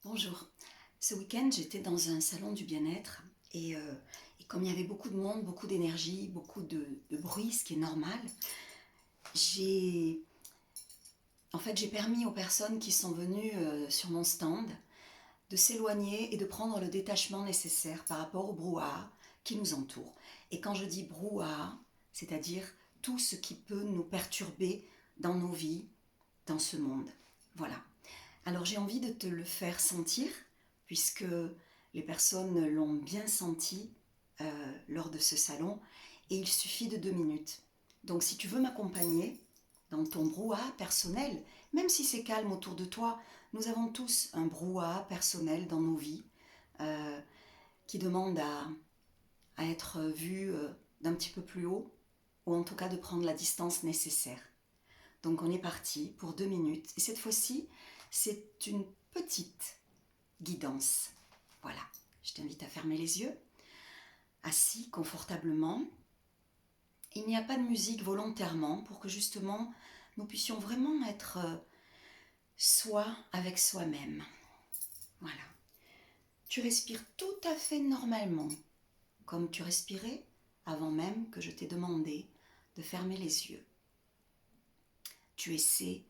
Bonjour. Ce week-end, j'étais dans un salon du bien-être et comme il y avait beaucoup de monde, beaucoup d'énergie, beaucoup de bruit, ce qui est normal, j'ai j'ai permis aux personnes qui sont venues sur mon stand de s'éloigner et de prendre le détachement nécessaire par rapport au brouhaha qui nous entoure. Et quand je dis brouhaha, c'est-à-dire tout ce qui peut nous perturber dans nos vies, dans ce monde. Voilà. Alors j'ai envie de te le faire sentir, puisque les personnes l'ont bien senti lors de ce salon, et il suffit de 2 minutes. Donc si tu veux m'accompagner dans ton brouhaha personnel, même si c'est calme autour de toi, nous avons tous un brouhaha personnel dans nos vies qui demande à être vu d'un petit peu plus haut, ou en tout cas de prendre la distance nécessaire. Donc on est parti pour 2 minutes. Et cette fois-ci, c'est une petite guidance. Voilà, je t'invite à fermer les yeux, assis confortablement. Il n'y a pas de musique volontairement pour que justement nous puissions vraiment être soi avec soi-même. Voilà. Tu respires tout à fait normalement, comme tu respirais avant même que je t'ai demandé de fermer les yeux. Tu essaies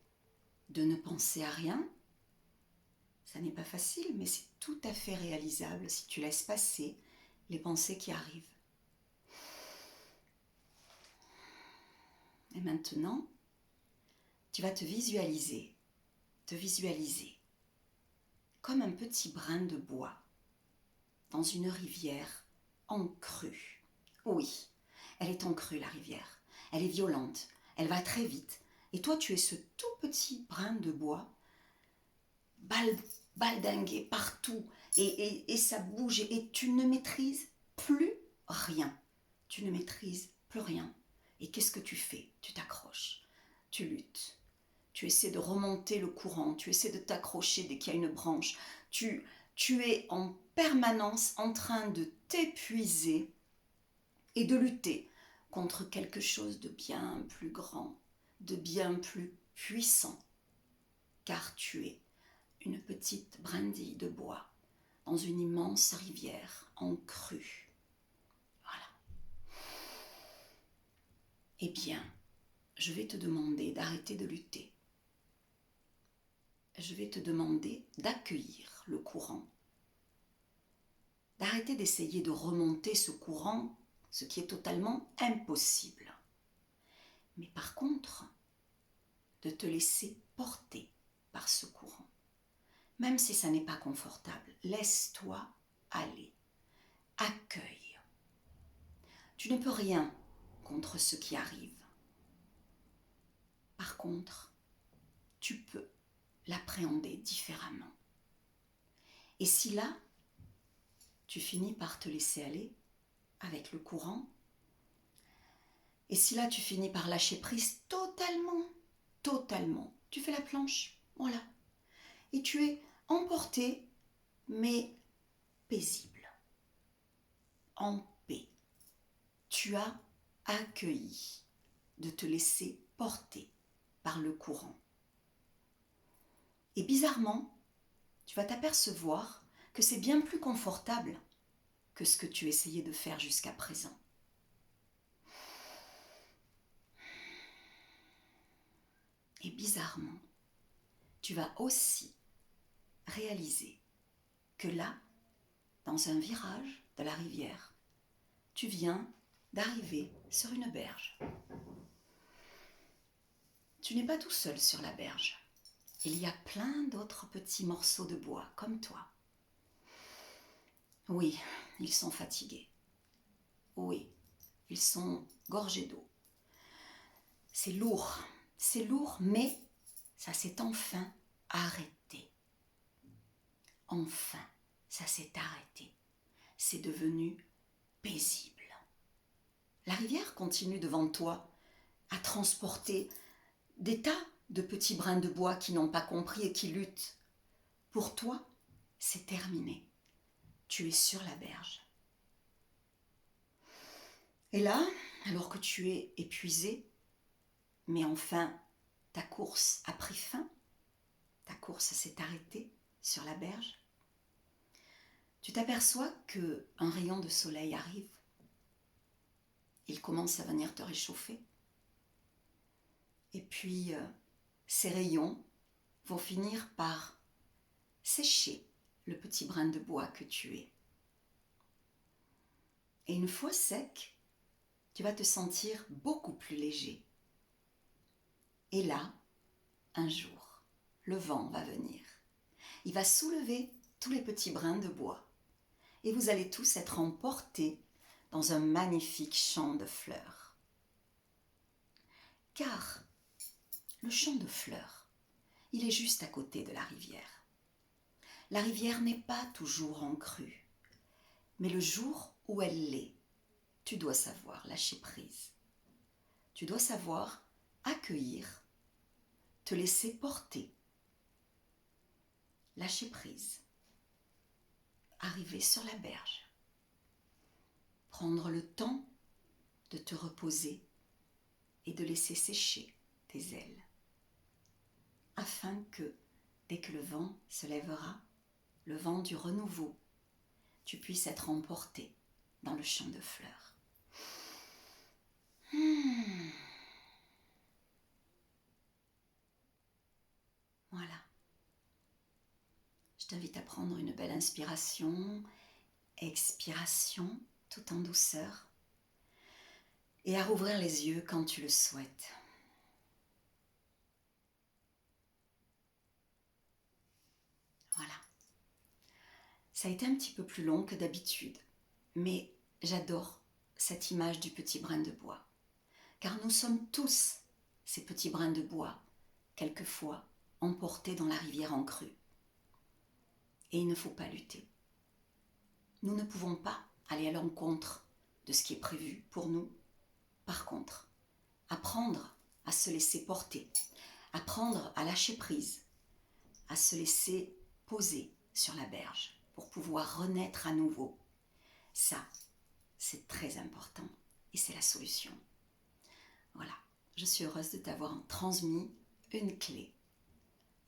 de ne penser à rien. Ça n'est pas facile, mais c'est tout à fait réalisable si tu laisses passer les pensées qui arrivent. Et maintenant, tu vas te visualiser comme un petit brin de bois dans une rivière en crue. Oui, elle est en crue, la rivière. Elle est violente, elle va très vite. Et toi, tu es ce tout petit brin de bois baldingué partout et ça bouge et tu ne maîtrises plus rien. Tu ne maîtrises plus rien. Et qu'est-ce que tu fais? Tu t'accroches, tu luttes, tu essaies de remonter le courant, tu essaies de t'accrocher dès qu'il y a une branche, tu es en permanence en train de t'épuiser et de lutter contre quelque chose de bien plus grand, de bien plus puissant, car tu es une petite brindille de bois dans une immense rivière en crue. Voilà. Eh bien, je vais te demander d'arrêter de lutter. Je vais te demander d'accueillir le courant, d'arrêter d'essayer de remonter ce courant, ce qui est totalement impossible. Mais par contre, de te laisser porter par ce courant. Même si ça n'est pas confortable, laisse-toi aller. Accueille. Tu ne peux rien contre ce qui arrive. Par contre, tu peux l'appréhender différemment. Et si là, tu finis par te laisser aller avec le courant, et si là, tu finis par lâcher prise totalement, tu fais la planche, voilà. Et tu es emporté, mais paisible, en paix. Tu as accueilli de te laisser porter par le courant. Et bizarrement, tu vas t'apercevoir que c'est bien plus confortable que ce que tu essayais de faire jusqu'à présent. Et bizarrement, tu vas aussi réaliser que là, dans un virage de la rivière, tu viens d'arriver sur une berge. Tu n'es pas tout seul sur la berge. Il y a plein d'autres petits morceaux de bois comme toi. Oui, ils sont fatigués. Oui, ils sont gorgés d'eau. C'est lourd, mais ça s'est enfin arrêté. Enfin, ça s'est arrêté. C'est devenu paisible. La rivière continue devant toi à transporter des tas de petits brins de bois qui n'ont pas compris et qui luttent. Pour toi, c'est terminé. Tu es sur la berge. Et là, alors que tu es épuisé, mais enfin, ta course a pris fin, ta course s'est arrêtée sur la berge, Tu t'aperçois qu'un rayon de soleil arrive. Il commence à venir te réchauffer. Et puis, ces rayons vont finir par sécher le petit brin de bois que tu es. Et une fois sec, tu vas te sentir beaucoup plus léger. Et là, un jour, le vent va venir. Il va soulever tous les petits brins de bois. Et vous allez tous être emportés dans un magnifique champ de fleurs. Car le champ de fleurs, il est juste à côté de la rivière. La rivière n'est pas toujours en crue, mais le jour où elle l'est, tu dois savoir lâcher prise. Tu dois savoir accueillir, te laisser porter, lâcher prise, arriver sur la berge, prendre le temps de te reposer et de laisser sécher tes ailes, afin que, dès que le vent se lèvera, le vent du renouveau, tu puisses être emporté dans le champ de fleurs. Voilà. Je t'invite à prendre une belle inspiration, expiration, tout en douceur, et à rouvrir les yeux quand tu le souhaites. Voilà. Ça a été un petit peu plus long que d'habitude, mais j'adore cette image du petit brin de bois, car nous sommes tous ces petits brins de bois, quelquefois emportés dans la rivière en crue. Et il ne faut pas lutter. Nous ne pouvons pas aller à l'encontre de ce qui est prévu pour nous. Par contre, apprendre à se laisser porter, apprendre à lâcher prise, à se laisser poser sur la berge pour pouvoir renaître à nouveau. Ça, c'est très important et c'est la solution. Voilà, je suis heureuse de t'avoir transmis une clé.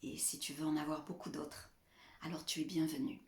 Et si tu veux en avoir beaucoup d'autres, alors tu es bienvenue